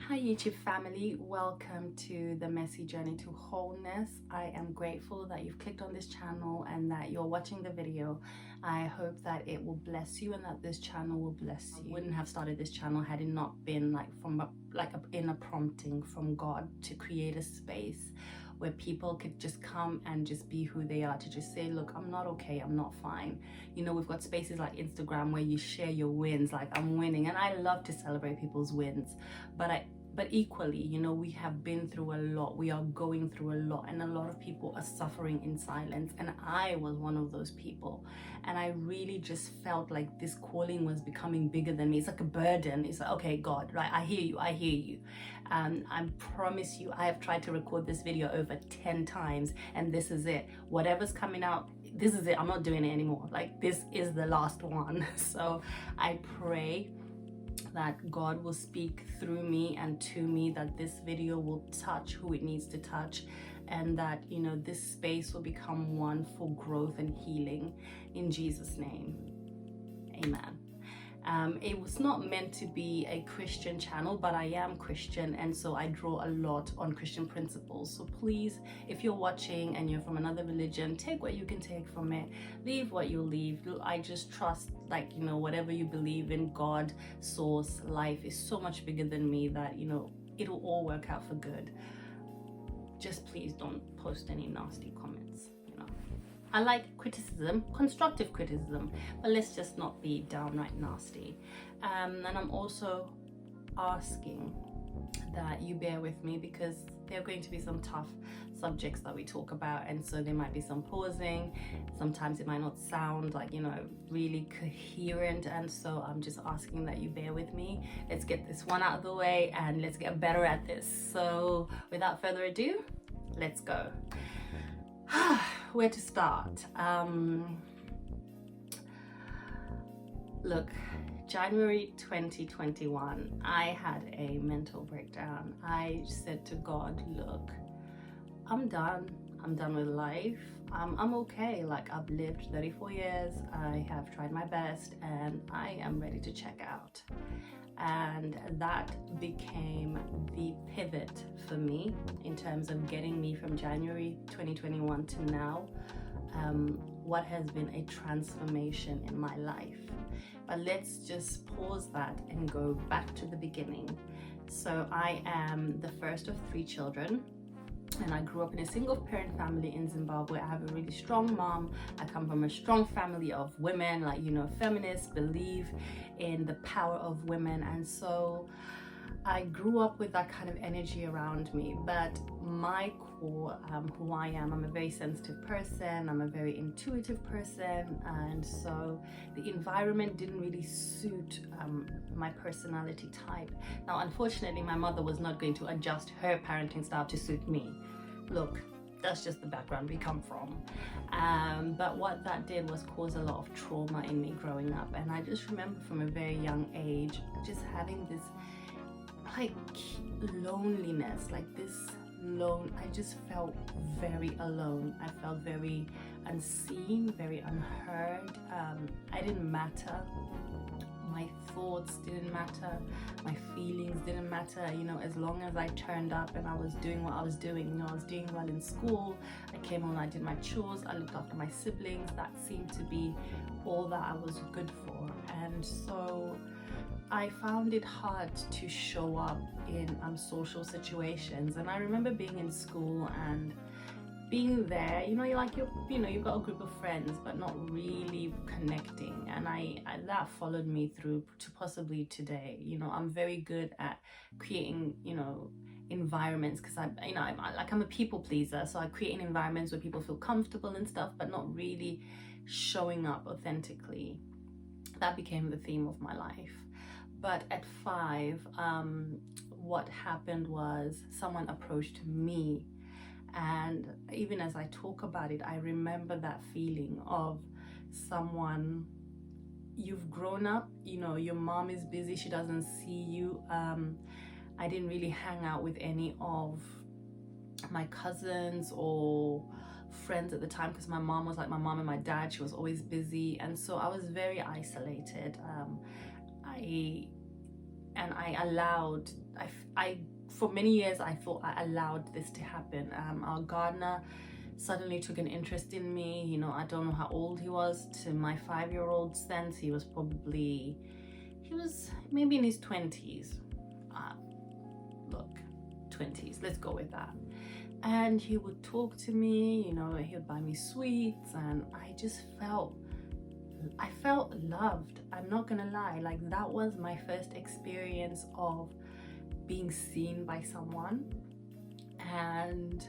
Hi YouTube family, welcome to the messy journey to wholeness. I am grateful that you've clicked on this channel and that you're watching the video. I hope that it will bless you and that this channel will bless you. I wouldn't have started this channel had it not been from inner prompting from God to create a space where people could just come and just be who they are, to just say, look, I'm not okay, I'm not fine. You know, we've got spaces like Instagram where you share your wins, like I'm winning, and I love to celebrate people's wins, but equally, you know, we have been through a lot, we are going through a lot, and a lot of people are suffering in silence, and I was one of those people. And I really just felt like this calling was becoming bigger than me. It's like a burden. It's like, okay, God, right, I hear you. I promise you, I have tried to record this video over 10 times, and this is it. Whatever's coming out, this is it. I'm not doing it anymore. Like, this is the last one. So I pray that God will speak through me and to me, that this video will touch who it needs to touch, and that, you know, this space will become one for growth and healing in Jesus' name. Amen. It was not meant to be a Christian channel, but I am Christian, and so I draw a lot on Christian principles. So please, if you're watching and you're from another religion, take what you can take from it, leave what you leave. I just trust, like, you know, whatever you believe in, God, source, life is so much bigger than me that, you know, it'll all work out for good. Just please don't post any nasty comments, you know. I like criticism, constructive criticism, but let's just not be downright nasty. And I'm also asking that you bear with me, because there are going to be some tough subjects that we talk about, and so there might be some pausing. Sometimes it might not sound like, you know, really coherent, and so I'm just asking that you bear with me. Let's get this one out of the way and let's get better at this. So without further ado, let's go. Where to start? Look, January 2021, I had a mental breakdown. I said to God, look, I'm done with life. I'm okay. Like, I've lived 34 years, I have tried my best, and I am ready to check out. And that became the pivot for me in terms of getting me from January 2021 to now, what has been a transformation in my life. But let's just pause that and go back to the beginning. So I am the first of 3 children, and I grew up in a single parent family in Zimbabwe. I have a really strong mom. I come from a strong family of women, like, you know, feminists, believe in the power of women. And so I grew up with that kind of energy around me. But my core, who I am, I'm a very sensitive person. I'm a very intuitive person. And so the environment didn't really suit my personality type. Now, unfortunately, my mother was not going to adjust her parenting style to suit me. Look, that's just the background we come from. But what that did was cause a lot of trauma in me growing up. And I just remember from a very young age, just having this like loneliness, like this I just felt very alone. I felt very unseen, very unheard. I didn't matter. My thoughts didn't matter. My feelings didn't matter. You know, as long as I turned up and I was doing what I was doing, you know, I was doing well in school. I came home, I did my chores, I looked after my siblings. That seemed to be all that I was good for. And so I found it hard to show up in social situations. And I remember being in school and being there, you know, you've got a group of friends, but not really connecting. And I that followed me through to possibly today. You know, I'm very good at creating, you know, environments, because I'm a people pleaser. So I create environments where people feel comfortable and stuff, but not really showing up authentically. That became the theme of my life. But at 5, what happened was someone approached me. And even as I talk about it, I remember that feeling of someone, you've grown up, you know, your mom is busy, she doesn't see you. I didn't really hang out with any of my cousins or friends at the time, because my mom was like my mom and my dad. She was always busy, and so I was very isolated. I and I for many years I thought I allowed this to happen. Our gardener suddenly took an interest in me. You know, I don't know how old he was. To my 5-year-old sense, he was maybe in his 20s. Look, 20s, let's go with that. And he would talk to me, you know, he would buy me sweets, and I felt loved. I'm not gonna lie, like that was my first experience of being seen by someone, and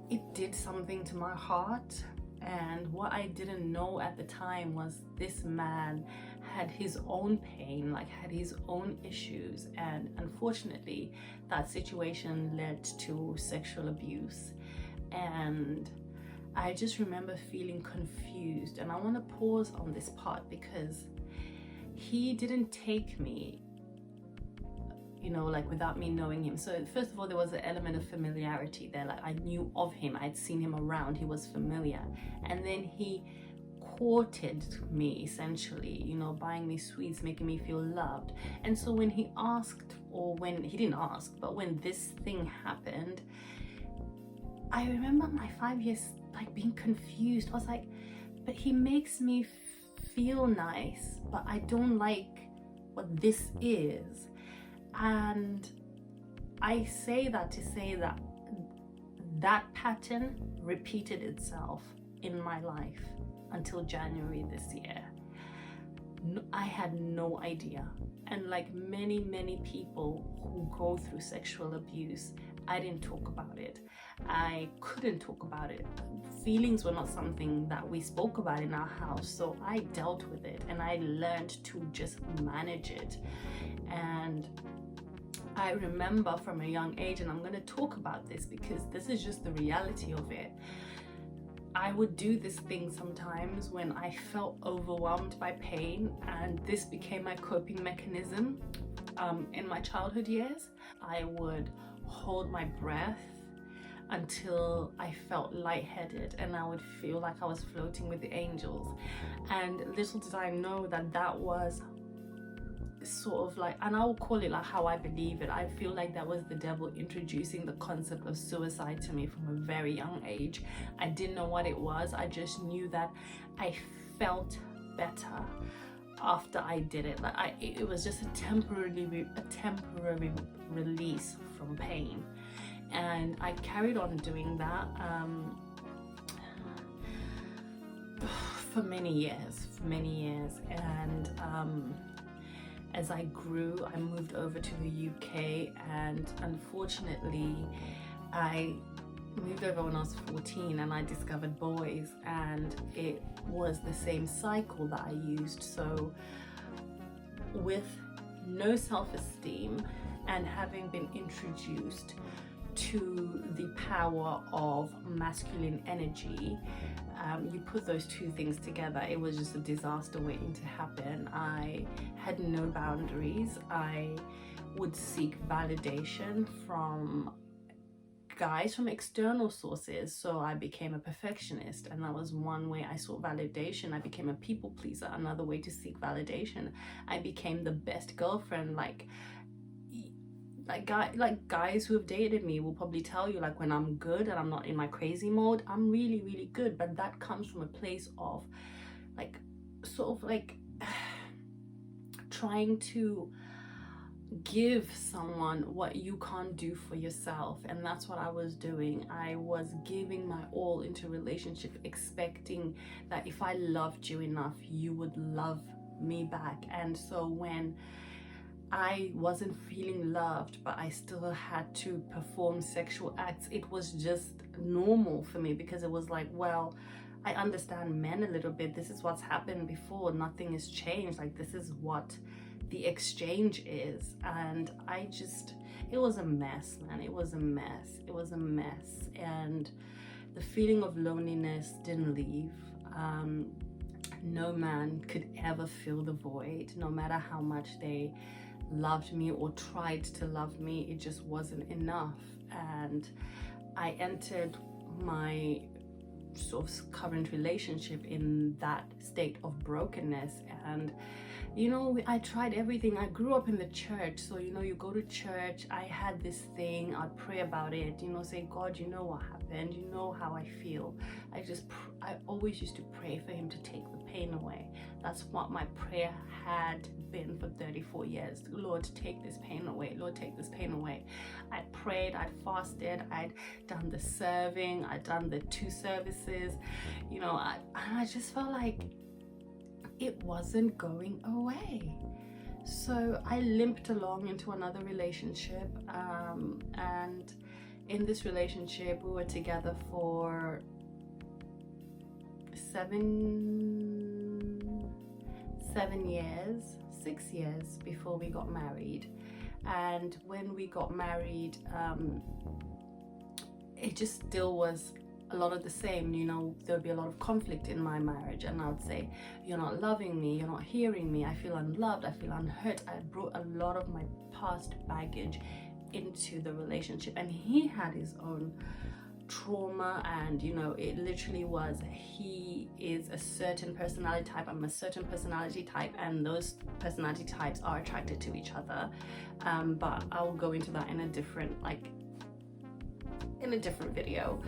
it did something to my heart. And what I didn't know at the time was this man had his own pain, like had his own issues, and unfortunately that situation led to sexual abuse. And I just remember feeling confused, and I want to pause on this part because he didn't take me, you know, like without me knowing him. So first of all, there was an element of familiarity there. Like I knew of him, I'd seen him around, he was familiar. And then he courted me essentially, you know, buying me sweets, making me feel loved. And so when he asked, or when he didn't ask, but when this thing happened, I remember my 5 years like being confused. I was like, but he makes me feel nice, but I don't like what this is. And I say that to say that that pattern repeated itself in my life until January this year. I had no idea. And like many people who go through sexual abuse, I didn't talk about it. I couldn't talk about it. Feelings were not something that we spoke about in our house. So I dealt with it, and I learned to just manage it. And I remember from a young age, and I'm going to talk about this because this is just the reality of it. I would do this thing sometimes when I felt overwhelmed by pain, and this became my coping mechanism in my childhood years. I would hold my breath until I felt lightheaded, and I would feel like I was floating with the angels. And little did I know that that was sort of like, and I will call it like how I believe it, I feel like that was the devil introducing the concept of suicide to me from a very young age. I didn't know what it was. I just knew that I felt better after I did it. Like it was just a temporary release from pain, and I carried on doing that for many years. And as I grew, I moved over to the UK, and unfortunately I moved over when I was 14, and I discovered boys, and it was the same cycle that I used. So with no self-esteem and having been introduced to the power of masculine energy, you put those two things together, it was just a disaster waiting to happen. I had no boundaries. I would seek validation from guys, from external sources. So I became a perfectionist, and that was one way I sought validation. I became a people pleaser, another way to seek validation. I became the best girlfriend. Like guys who have dated me will probably tell you, like, when I'm good and I'm not in my crazy mode, I'm really good. But that comes from a place of like sort of like trying to give someone what you can't do for yourself. And that's what I was doing. I was giving my all into a relationship, expecting that if I loved you enough, you would love me back. And so when I wasn't feeling loved, but I still had to perform sexual acts, it was just normal for me, because it was like, well, I understand men a little bit. This is what's happened before. Nothing has changed. Like, this is what the exchange is. And it was a mess, man. It was a mess. And the feeling of loneliness didn't leave. No man could ever fill the void, no matter how much they loved me or tried to love me. It just wasn't enough. And I entered my sort of current relationship in that state of brokenness. And you know, I tried everything. I grew up in the church, so you know, you go to church. I had this thing, I'd pray about it, you know, say, God, you know what happened, you know how I feel. I always used to pray for him to take the pain away. That's what my prayer had been for 34 years. Lord, take this pain away. Lord, take this pain away. I prayed, I'd fasted, I'd done the serving, I'd done the 2 services, you know, and I just felt like it wasn't going away. So I limped along into another relationship, and in this relationship we were together for 6 years before we got married. And when we got married, it just still was a lot of the same. You know, there would be a lot of conflict in my marriage, and I would say, you're not loving me, you're not hearing me, I feel unloved, I feel unhurt. I brought a lot of my past baggage into the relationship, and he had his own trauma. And you know, it literally was, he is a certain personality type, I'm a certain personality type, and those personality types are attracted to each other. But I'll go into that in a different video.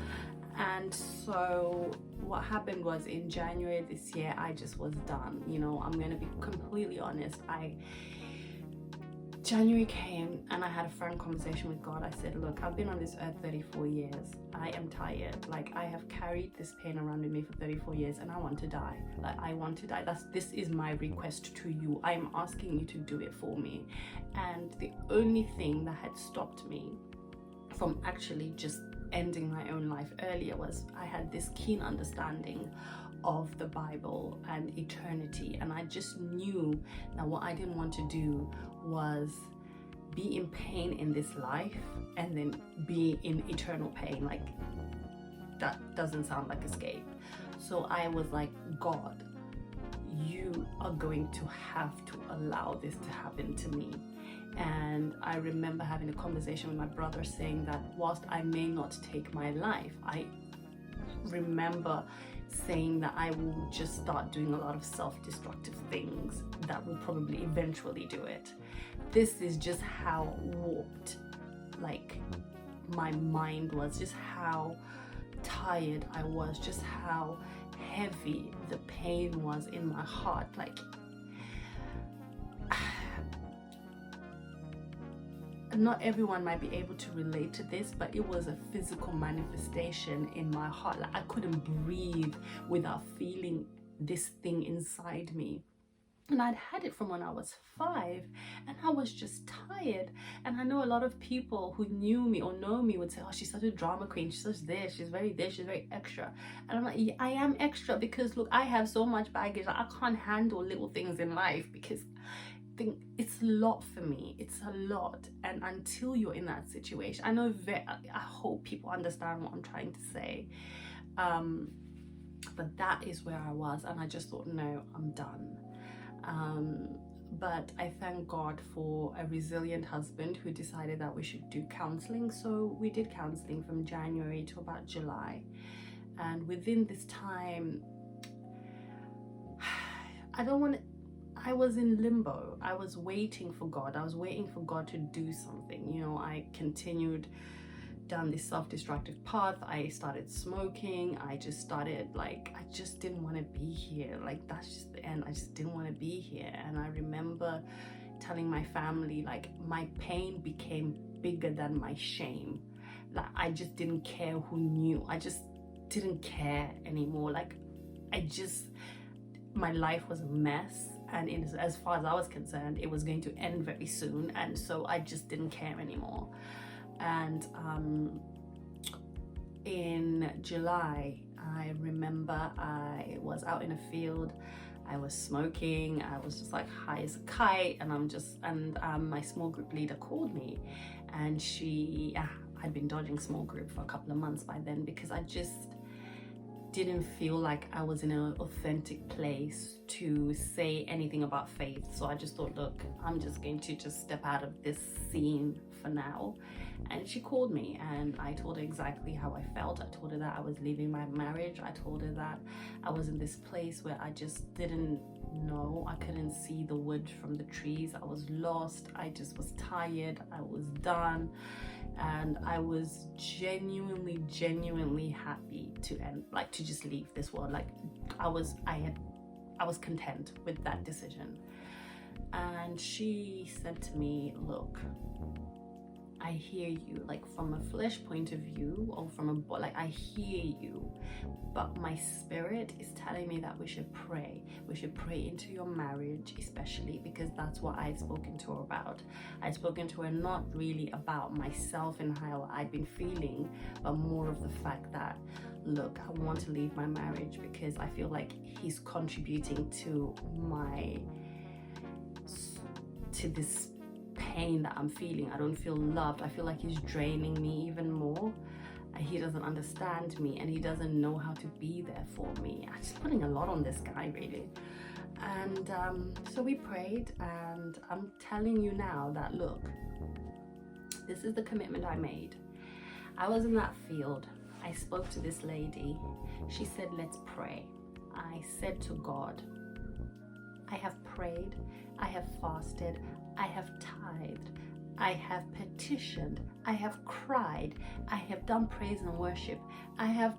And so what happened was, in January this year, I just was done. You know, I'm going to be completely honest. January came and I had a frank conversation with God. I said, look, I've been on this earth 34 years. I am tired. Like, I have carried this pain around with me for 34 years and I want to die. Like, I want to die. This is my request to you. I'm asking you to do it for me. And the only thing that had stopped me from actually just ending my own life earlier was, I had this keen understanding of the Bible and eternity, and I just knew that what I didn't want to do was be in pain in this life and then be in eternal pain. Like, that doesn't sound like escape. So I was like, God, you are going to have to allow this to happen to me. And I remember having a conversation with my brother saying that whilst I may not take my life, I remember saying that I will just start doing a lot of self-destructive things that will probably eventually do it. This is just how warped, like, my mind was, just how tired I was, just how heavy the pain was in my heart. Like, not everyone might be able to relate to this, but it was a physical manifestation in my heart. Like, I couldn't breathe without feeling this thing inside me. And I'd had it from when I was 5, and I was just tired. And I know a lot of people who knew me or know me would say, oh, she's such a drama queen, she's such this, she's very extra. And I'm like, yeah, I am extra because look, I have so much baggage that I can't handle little things in life, because it's a lot for me. It's a lot. And until you're in that situation, I hope people understand what I'm trying to say. But that is where I was, and I just thought, no, I'm done. But I thank God for a resilient husband who decided that we should do counseling. So we did counseling from January to about July. And within this time, I was in limbo. I was waiting for God. I was waiting for God to do something. You know, I continued down this self-destructive path. I started smoking. I just didn't want to be here. Like, that's just the end. I just didn't want to be here. And I remember telling my family, like, my pain became bigger than my shame. Like, I just didn't care who knew. I just didn't care anymore. Like, my life was a mess. And as far as I was concerned, it was going to end very soon. And so I just didn't care anymore. And in July, I remember I was out in a field. I was smoking. I was just like high as a kite. And my small group leader called me. And I'd been dodging small group for a couple of months by then, because didn't feel like I was in an authentic place to say anything about faith. So I just thought, look, I'm just going to just step out of this scene for now. And she called me and I told her exactly how I felt. I told her that I was leaving my marriage. I told her that I was in this place where I just didn't know. I couldn't see the wood from the trees. I was lost. I just was tired. I was done. And I was genuinely happy to end, like to just leave this world. Like I was content with that decision. And she said to me, look, I hear you, like from a flesh point of view, or from a like I hear you, but my spirit is telling me that we should pray. We should pray into your marriage, especially because that's what I'd spoken to her about. I'd spoken to her not really about myself and how I'd been feeling, but more of the fact that, look, I want to leave my marriage because I feel like he's contributing to this pain that I'm feeling. I don't feel loved. I feel like he's draining me even more. He doesn't understand me and he doesn't know how to be there for me. I'm just putting a lot on this guy, really. And so we prayed, and I'm telling you now that, look, this is the commitment I made. I was in that field. I spoke to this lady. She said, let's pray. I said to God, I have prayed, I have fasted, I have tithed, I have petitioned, I have cried, I have done praise and worship, I have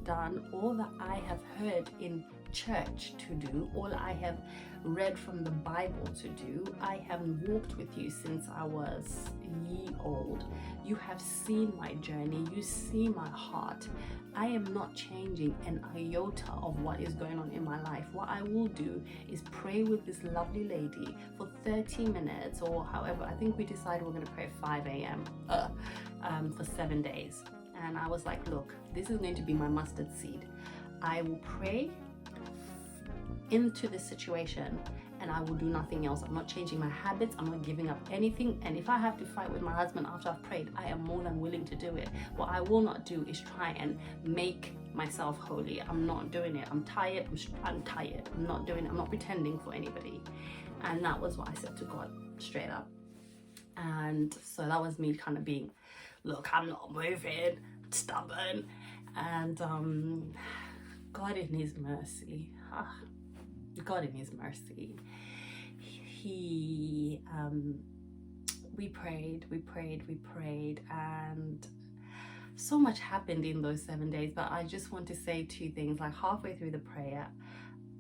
done all that I have heard in church to do, all I have read from the Bible to do. I have walked with you since I was ye old. You have seen my journey, you see my heart. I am not changing an iota of what is going on in my life. What I will do is pray with this lovely lady for 30 minutes, or however, I think we decided we're going to pray at 5 a.m. For 7 days. And I was like, look, this is going to be my mustard seed. I will pray into this situation and I will do nothing else. I'm not changing my habits. I'm not giving up anything. And if I have to fight with my husband after I've prayed, I am more than willing to do it. What I will not do is try and make myself holy. I'm not doing it. I'm tired. I'm tired. I'm not doing it. I'm not pretending for anybody. And that was what I said to God straight up. And so that was me kind of being, look, I'm not moving, stubborn. And God in his mercy, God in his mercy, we prayed, and so much happened in those 7 days. But I just want to say two things. Like halfway through the prayer,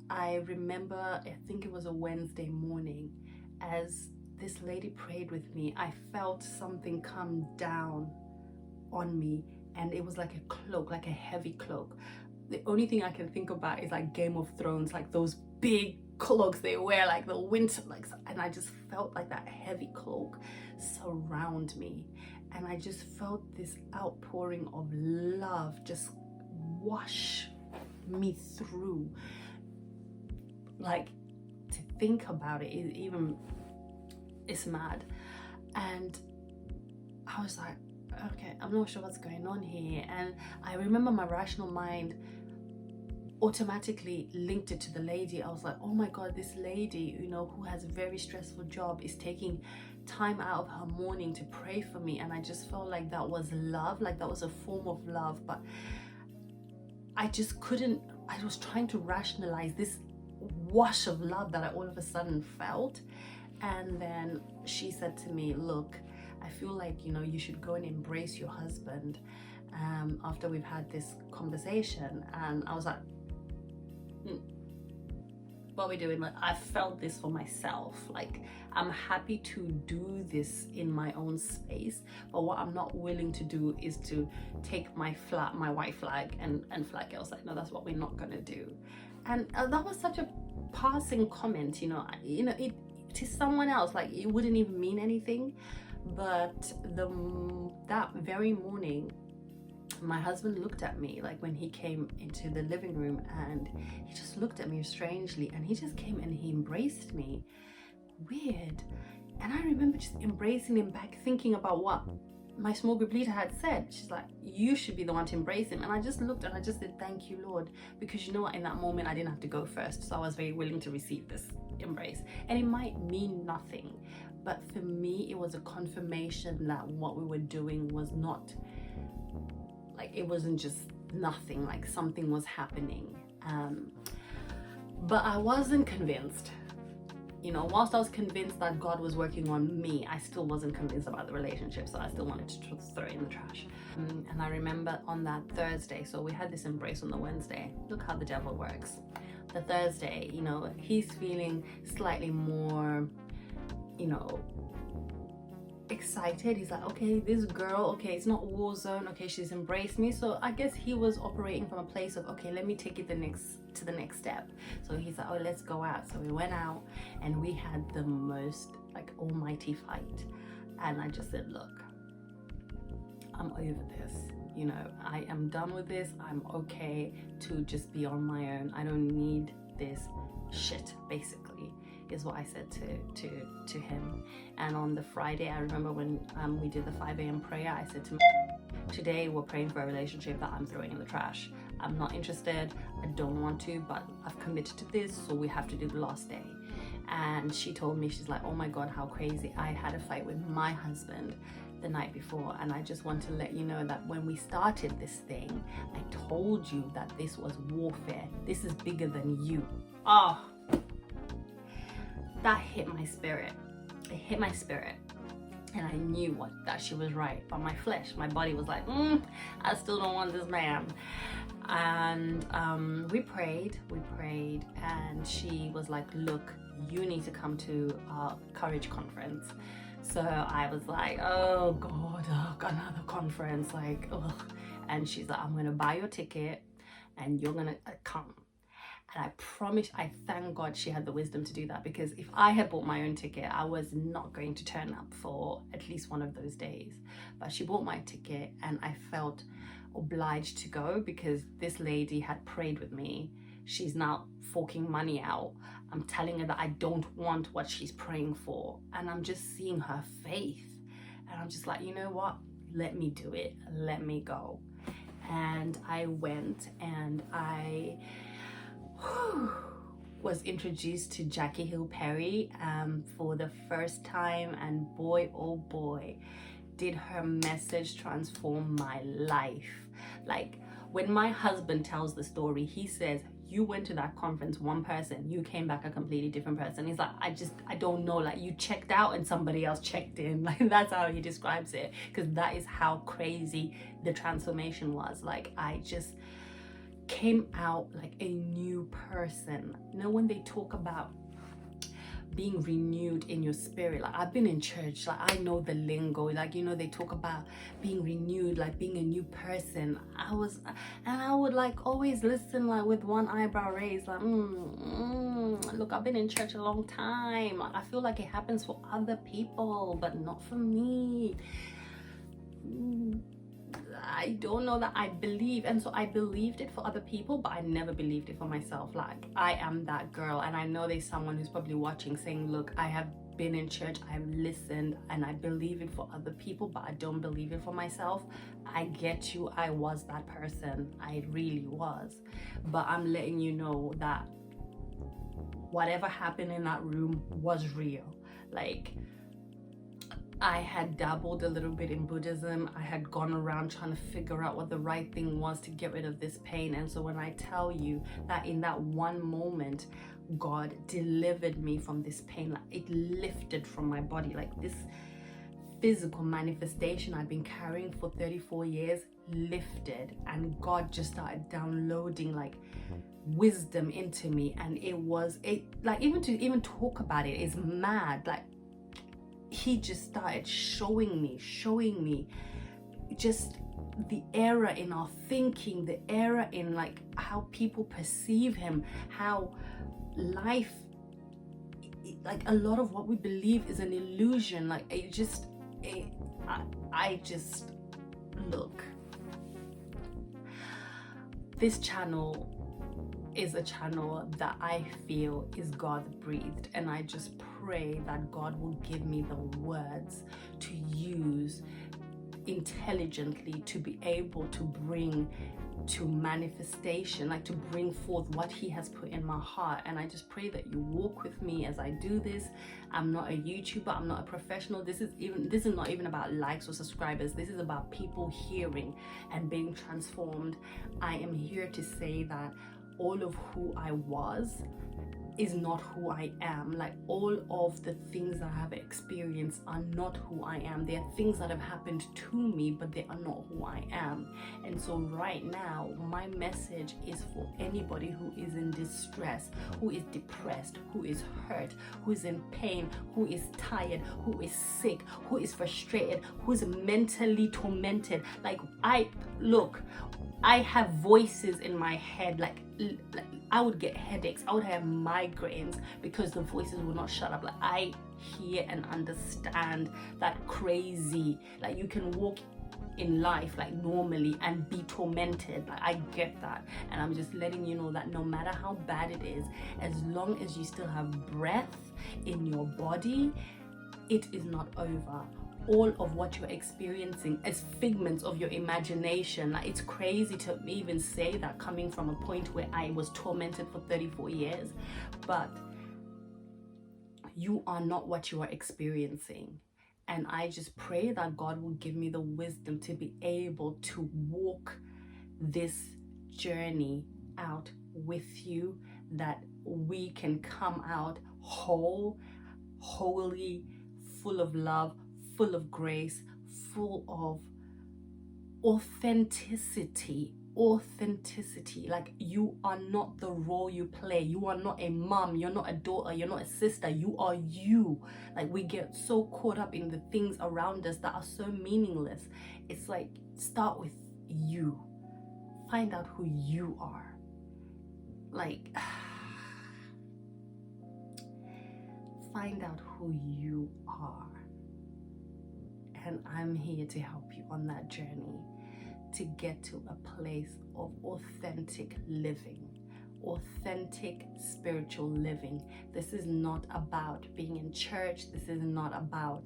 I remember, I think it was a Wednesday morning, as this lady prayed with me, I felt something come down on me, and it was like a cloak, like a heavy cloak. The only thing I can think about is like Game of Thrones, like those big cloaks they wear, like the winter, like, and I just felt like that heavy cloak surround me, and I just felt this outpouring of love just wash me through. Like, to think about it, it's mad. And I was like, okay, I'm not sure what's going on here. And I remember my rational mind automatically linked it to the lady. I was like, oh my God, this lady, you know, who has a very stressful job, is taking time out of her morning to pray for me. And I just felt like that was love, like that was a form of love. But I just couldn't, I was trying to rationalize this wash of love that I all of a sudden felt. And then she said to me, look, I feel like, you know, you should go and embrace your husband after we've had this conversation. And I was like, what are we doing? Like, I felt this for myself. Like, I'm happy to do this in my own space, but what I'm not willing to do is to take my white flag and flag it. I was like, no, that's what we're not gonna do. And that was such a passing comment, you know, it to someone else, like it wouldn't even mean anything. But that very morning, my husband looked at me, like when he came into the living room, and he just looked at me strangely, and he just came and he embraced me. Weird. And I remember just embracing him back, thinking about what my small group leader had said. She's like, you should be the one to embrace him. And I just looked and I just said, thank you, Lord, because you know what, in that moment I didn't have to go first, so I was very willing to receive this embrace. And it might mean nothing, but for me it was a confirmation that what we were doing was not like, it wasn't just nothing, like something was happening. But I wasn't convinced. You know, whilst I was convinced that God was working on me, I still wasn't convinced about the relationship, so I still wanted to throw it in the trash. And I remember on that Thursday, so we had this embrace on the Wednesday. Look how the devil works. The Thursday, you know, he's feeling slightly more, you know, excited. He's like, okay, this girl, okay, it's not war zone, okay, she's embraced me. So I guess he was operating from a place of, okay, let me take it to the next step. So he's like, oh, let's go out. So we went out and we had the most like almighty fight. And I just said, look, I'm over this. You know, I am done with this. I'm okay to just be on my own. I don't need this shit, basically, is what I said to him. And on the Friday, I remember when we did the 5 a.m. prayer, I said to him, today we're praying for a relationship that I'm throwing in the trash. I'm not interested, I don't want to, but I've committed to this, so we have to do the last day. And she told me, she's like, oh my God, how crazy. I had a fight with my husband the night before, and I just want to let you know that when we started this thing, I told you that this was warfare. This is bigger than you. Oh, that hit my spirit. It hit my spirit. And I knew that she was right, but my flesh, my body was like, I still don't want this man. And we prayed, and she was like, look, you need to come to our Courage conference. So I was like, oh God, another conference, like, ugh. And she's like, I'm gonna buy your ticket and you're gonna come. And I promise, I thank God she had the wisdom to do that, because if I had bought my own ticket, I was not going to turn up for at least one of those days. But she bought my ticket and I felt obliged to go because this lady had prayed with me. She's now forking money out. I'm telling her that I don't want what she's praying for. And I'm just seeing her faith. And I'm just like, you know what? Let me do it. Let me go. And I went and I was introduced to Jackie Hill Perry for the first time, and boy oh boy, did her message transform my life. Like, when my husband tells the story, he says, you went to that conference one person, you came back a completely different person. He's like, I don't know, like, you checked out and somebody else checked in. Like, that's how he describes it, because that is how crazy the transformation was. Like, I just came out like a new person. You know, when they talk about being renewed in your spirit, like, I've been in church, like, I know the lingo, like, you know, they talk about being renewed, like being a new person. I would like always listen like with one eyebrow raised, like, look, I've been in church a long time. I feel like it happens for other people, but not for me. I don't know that I believe, and so I believed it for other people, but I never believed it for myself. Like, I am that girl, and I know there's someone who's probably watching saying, look, I have been in church, I've listened, and I believe it for other people, but I don't believe it for myself. I get you, I was that person, I really was, but I'm letting you know that whatever happened in that room was real. Like, I had dabbled a little bit in Buddhism. I had gone around trying to figure out what the right thing was to get rid of this pain. And so when I tell you that in that one moment, God delivered me from this pain, like, it lifted from my body, like this physical manifestation I've been carrying for 34 years lifted, and God just started downloading like wisdom into me. And it like, even to talk about it is mad. Like, he just started showing me just the error in our thinking, the error in like how people perceive him, how life, like a lot of what we believe is an illusion. Like, I just look, this channel is a channel that I feel is God breathed, and I just pray that God will give me the words to use intelligently to be able to bring to manifestation, like to bring forth what he has put in my heart. And I just pray that you walk with me as I do this. I'm not a YouTuber, I'm not a professional. This is not even about likes or subscribers. This is about people hearing and being transformed. I am here to say that all of who I was is not who I am. Like, all of the things I have experienced are not who I am. There are things that have happened to me, but they are not who I am. And so right now, my message is for anybody who is in distress, who is depressed, who is hurt, who is in pain, who is tired, who is sick, who is frustrated, who is mentally tormented. Like, I have voices in my head, like I would get headaches, I would have migraines because the voices will not shut up. Like, I hear and understand that crazy, like, you can walk in life like normally and be tormented. Like, I get that, and I'm just letting you know that no matter how bad it is, as long as you still have breath in your body, it is not over. All of what you're experiencing is figments of your imagination. Like, it's crazy to even say that, coming from a point where I was tormented for 34 years. But you are not what you are experiencing. And I just pray that God will give me the wisdom to be able to walk this journey out with you, that we can come out whole, holy, full of love, full of grace, full of authenticity. Like, you are not the role you play. You are not a mom, you're not a daughter, you're not a sister. You are you. Like, we get so caught up in the things around us that are so meaningless. It's like, start with you. Find out who you are. Like, find out who you are. And I'm here to help you on that journey to get to a place of authentic living, authentic spiritual living. This is not about being in church. This is not about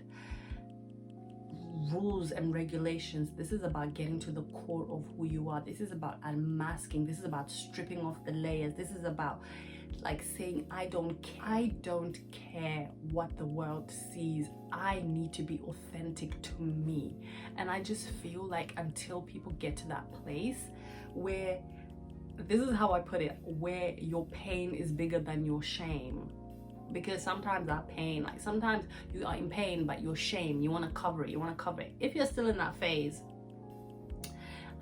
rules and regulations. This is about getting to the core of who you are. This is about unmasking. This is about stripping off the layers. This is about, like, saying, I don't care what the world sees. I need to be authentic to me. And I just feel like until people get to that place where, this is how I put it, where your pain is bigger than your shame. Because sometimes that pain, like, sometimes you are in pain, but your shame, you want to cover it. If you're still in that phase,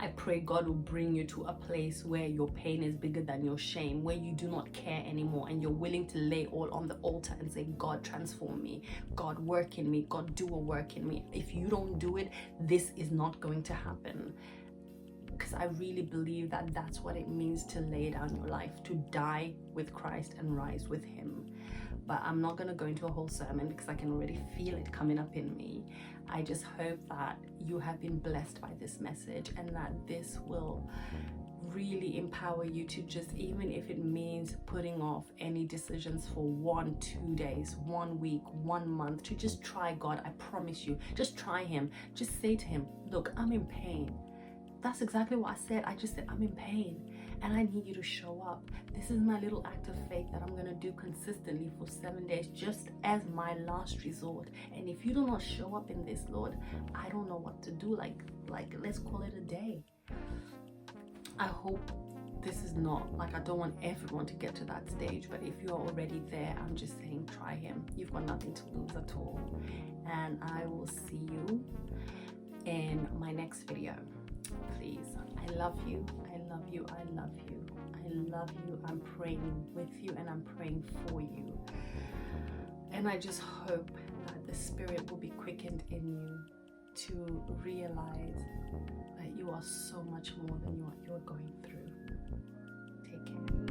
I pray God will bring you to a place where your pain is bigger than your shame, where you do not care anymore, and you're willing to lay all on the altar and say, God, transform me. God, work in me. God, do a work in me. If you don't do it, this is not going to happen. Because I really believe that that's what it means to lay down your life, to die with Christ and rise with him. But I'm not going to go into a whole sermon because I can already feel it coming up in me. I just hope that you have been blessed by this message, and that this will really empower you to just, even if it means putting off any decisions for 1, 2 days, 1 week, 1 month, to just try God. I promise you, just try him. Just say to him, look, I'm in pain. That's exactly what I said. I just said, I'm in pain and I need you to show up. This is my little act of faith that I'm going to do consistently for 7 days, just as my last resort. And if you do not show up in this, Lord, I don't know what to do. Like let's call it a day. I hope this is not, like, I don't want everyone to get to that stage, but if you're already there, I'm just saying, try him. You've got nothing to lose at all. And I will see you in my next video. Please, I love you. I love you. I love you. I love you. I'm praying with you and I'm praying for you. And I just hope that the Spirit will be quickened in you to realize that you are so much more than what you're going through. Take care.